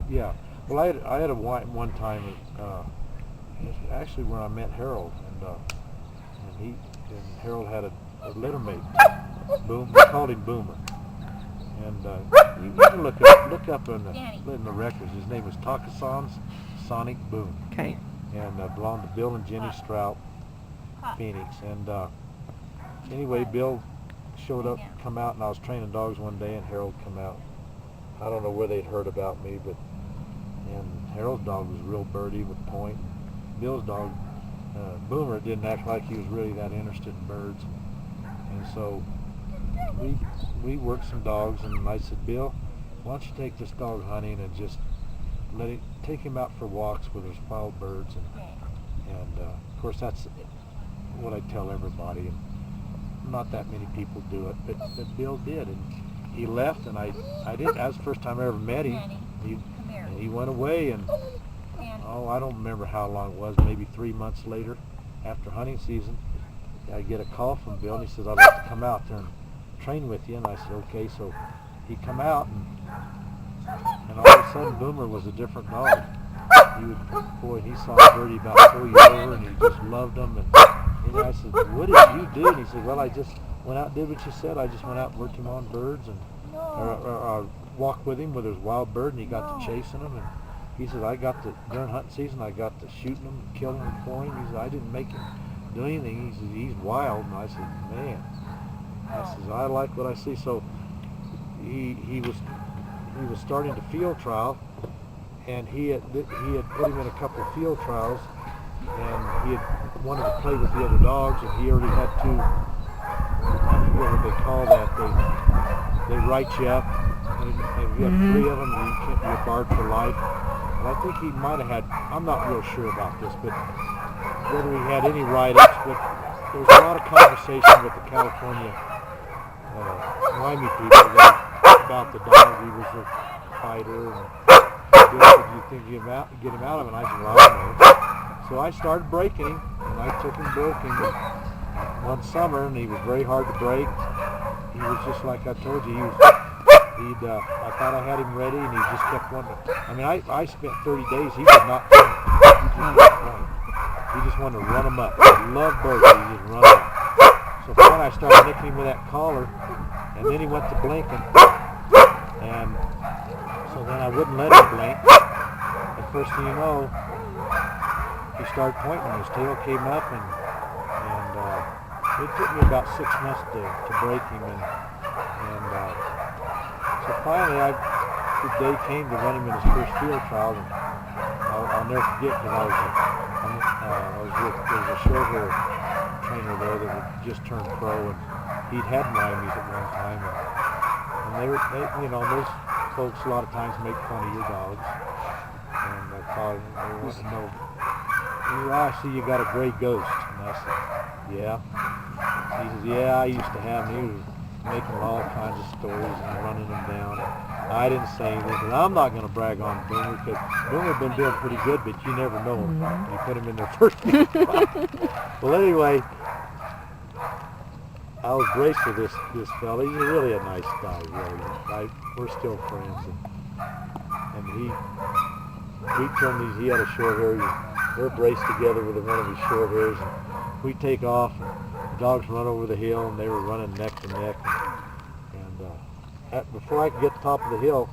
Yeah. Well, I had a one time, actually where I met Harold, and Harold had a littermate. Boom. We called him Boomer. And you can look up in the records. His name was Takusan's Sonic Boom. Okay. And belonged to Bill and Jenny Strout, Phoenix. And anyway, Bill showed up, come out, and I was training dogs one day, and Harold come out. I don't know where they'd heard about me, and Harold's dog was real birdie with point. Bill's dog, Boomer, didn't act like he was really that interested in birds. And so we worked some dogs, and I said, Bill, why don't you take this dog hunting and just take him out for walks where there's wild birds, and of course that's what I tell everybody, and not that many people do it, but Bill did, and he left, and I did. That was the first time I ever met him. He went away, and I don't remember how long it was, maybe 3 months later, after hunting season, I get a call from Bill, and he says, I'd like to come out there and train with you, and I said, okay. So he come out, and all of a sudden Boomer was a different dog. He saw Birdie about 4 years over, and he just loved him. And I said, what did you do? And he said, well, I just went out and did what you said. I just went out and worked him on birds, and or walked with him where there's wild bird, and he got to chasing them. And he said, during hunting season, I got to shooting them and killing them for him. He said, I didn't make him do anything. He said, he's wild. And I said, man. I said, I like what I see. So he was starting to field trial, and he had put him in a couple of field trials, and he had wanted to play with the other dogs, and he already had two. I forget what they call that. They write you up, and if you have three of them, you can't be barred for life. And I think he might have had. I'm not real sure about this, but whether he had any write-ups, but there was a lot of conversation with the California Wyoming people about the dog. He was a fighter, and Bill said, do you think you get him out of it? And I said, well, I don't know. So I started breaking him, and I took him broken one summer, and he was very hard to break. He was just like I told you. I thought I had him ready, and he just kept wanting to. I mean, I spent 30 days. He would not come. He just wanted to run him up. He loved birds. He just run them up. So finally I started nicking him with that collar, and then he went to blinking. And so then I wouldn't let him blink. And first thing you know, he started pointing. His tail came up, and it took me about 6 months to break him. And so finally, the day came to run him in his first field trial, and I'll never forget because there was a short hair trainer there that had just turned pro, and he'd had Miamis at one time, and they those folks a lot of times make fun of your dogs, and they want to know, I see you got a gray ghost, and I said, yeah. He says, yeah, I used to have him. He was making all kinds of stories and running them down. I didn't say anything, because I'm not going to brag on Boomer, because Boomer had been doing pretty good, but you never know him. You put him in their first field trial. Well, anyway, I was braced for this fella. He's really a nice guy, really. We're still friends, and we turned these. He had a short hair. We're braced together with one of his short hairs, and we take off. And the dogs run over the hill, and they were running neck to neck. And before I could get to the top of the hill,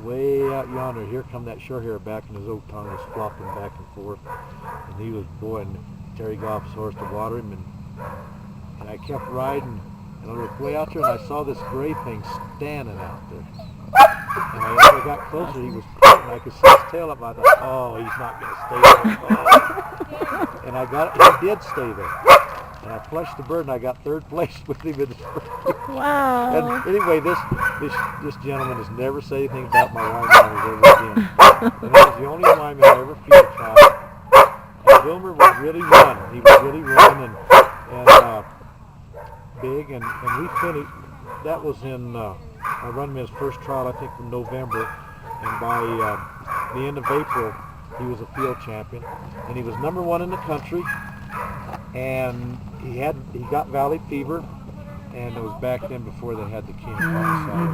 way out yonder, here come that short hair back, and his old tongue was flopping back and forth. And he was, and Terry got off his horse to water him, and I kept riding, and I looked way out there, and I saw this gray thing standing out there. And as I got closer, he was pointing. I could see his tail up. I thought, oh, he's not going to stay there. Oh. And he did stay there. And I flushed the bird, and I got third place with him in the first. Wow. And anyway, this gentleman has never said anything about my Wyoming ever again. And that was the only Wyoming I ever field tried. And Boomer was really running. He was really running and big, and we finished. That was in, I run him his first trial, I think, in November, and by the end of April, he was a field champion, and he was #1 in the country, and he got valley fever, and it was back then before they had the key and homicide.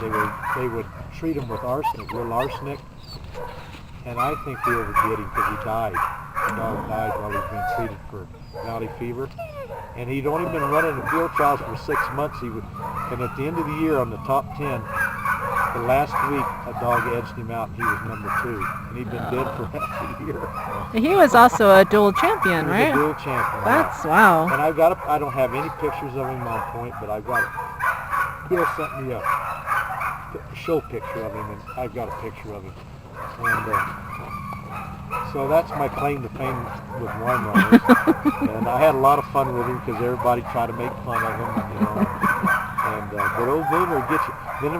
And they would treat him with arsenic, real arsenic, and I think they overdid him because he died. The dog died while he was being treated for valley fever, and he'd only been running the field trials for 6 months. And at the end of the year, on the top 10, the last week, a dog edged him out, and he was number 2, and he'd been dead for half a year. He was also a dual champion, He was right? a dual champion. That's wow. And I don't have any pictures of him on point, but I've got it. Bill sent me a show picture of him, and I've got a picture of him. And so that's my claim to fame with wine runners. And I had a lot of fun with him because everybody tried to make fun of him, you know. And but old Boomer gets you. Then